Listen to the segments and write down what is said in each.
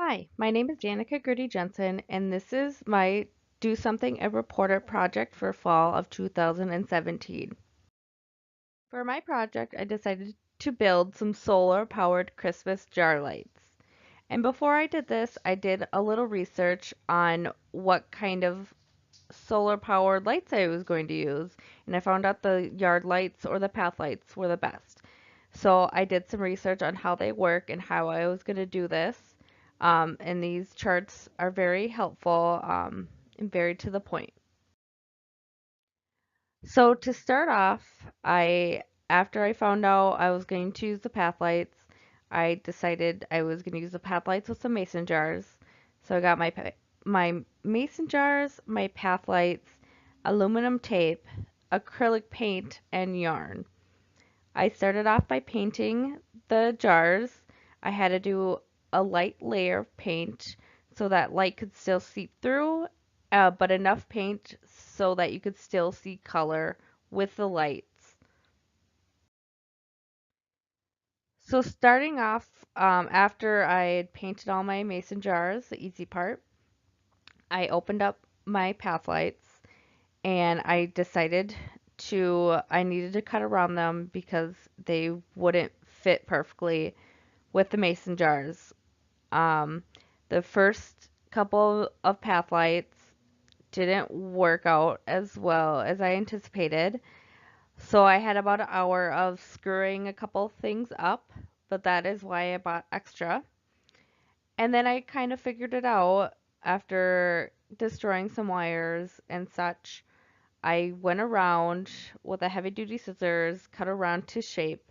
Hi, my name is Danica Gertie Jensen, and this is my Do Something a Reporter project for fall of 2017. For my project, I decided to build some solar-powered Christmas jar lights. And before I did this, I did a little research on what kind of solar-powered lights I was going to use, and I found out the yard lights or the path lights were the best. So I did some research on how they work and how I was going to do this. And these charts are very helpful and very to the point. So to start off, after I found out I was going to use the path lights, I decided I was going to use the path lights with some mason jars. So I got my mason jars, my path lights, aluminum tape, acrylic paint, and yarn. I started off by painting the jars. I had to do a light layer of paint so that light could still seep through, but enough paint so that you could still see color with the lights. So starting off, after I had painted all my mason jars, the easy part, I opened up my path lights and I decided I needed to cut around them because they wouldn't fit perfectly with the mason jars. Um, the first couple of path lights didn't work out as well as I anticipated. So I had about an hour of screwing a couple things up, but that is why I bought extra. And then I kind of figured it out after destroying some wires and such. I went around with a heavy duty scissors, cut around to shape.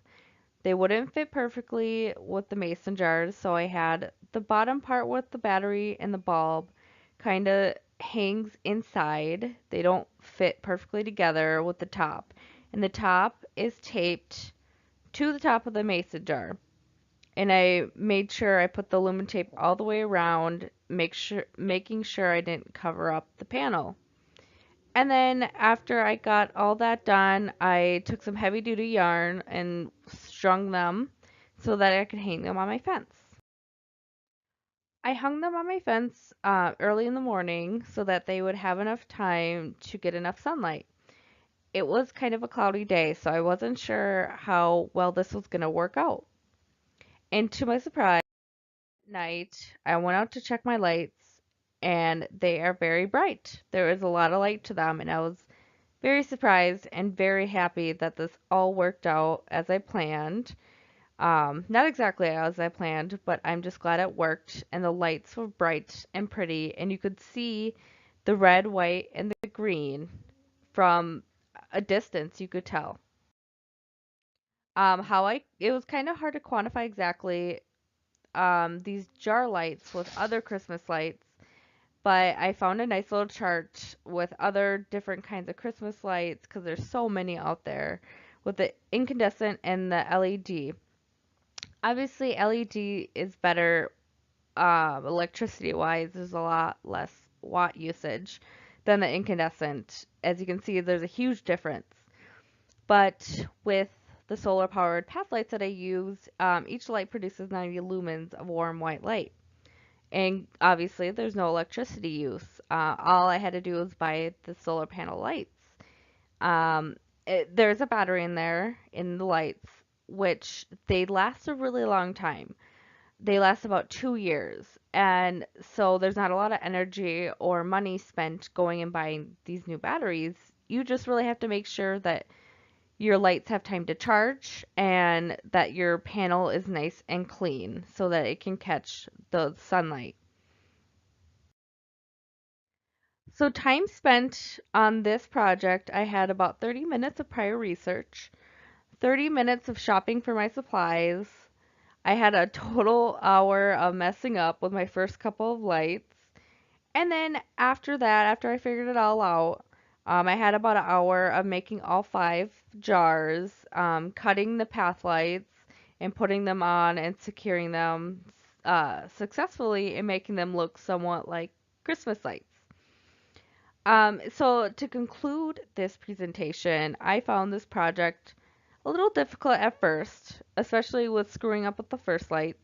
They wouldn't fit perfectly with the mason jars, so I had the bottom part with the battery and the bulb kind of hangs inside. They don't fit perfectly together with the top. And the top is taped to the top of the mason jar. And I made sure I put the lumen tape all the way around, making sure I didn't cover up the panel. And then after I got all that done, I took some heavy duty yarn and strung them so that I could hang them on my fence. I hung them on my fence early in the morning so that they would have enough time to get enough sunlight. It was kind of a cloudy day, so I wasn't sure how well this was going to work out. And to my surprise, at night I went out to check my lights and they are very bright. There is a lot of light to them, and I was very surprised and very happy that this all worked out as I planned. Not exactly as I planned, but I'm just glad it worked and the lights were bright and pretty and you could see the red, white, and the green from a distance, you could tell. It was kind of hard to quantify exactly these jar lights with other Christmas lights, but I found a nice little chart with other different kinds of Christmas lights because there's so many out there with the incandescent and the LED. Obviously, LED is better electricity wise. There's a lot less watt usage than the incandescent. As you can see, there's a huge difference. But with the solar powered path lights that I use, each light produces 90 lumens of warm white light. And obviously, there's no electricity use. All I had to do was buy the solar panel lights. Um, there's a battery in there in the lights, which they last a really long time. They last about 2 years. And so there's not a lot of energy or money spent going and buying these new batteries. You just really have to make sure that your lights have time to charge and that your panel is nice and clean so that it can catch the sunlight. So time spent on this project, I had about 30 minutes of prior research, 30 minutes of shopping for my supplies. I had a total hour of messing up with my first couple of lights. And then after that, after I figured it all out, I had about an hour of making all 5 jars, cutting the path lights and putting them on and securing them successfully and making them look somewhat like Christmas lights. So to conclude this presentation, I found this project a little difficult at first, especially with screwing up with the first lights.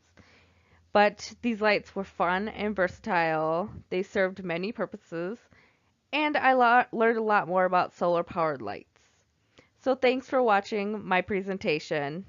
But these lights were fun and versatile. They served many purposes, and I learned a lot more about solar powered lights. So thanks for watching my presentation.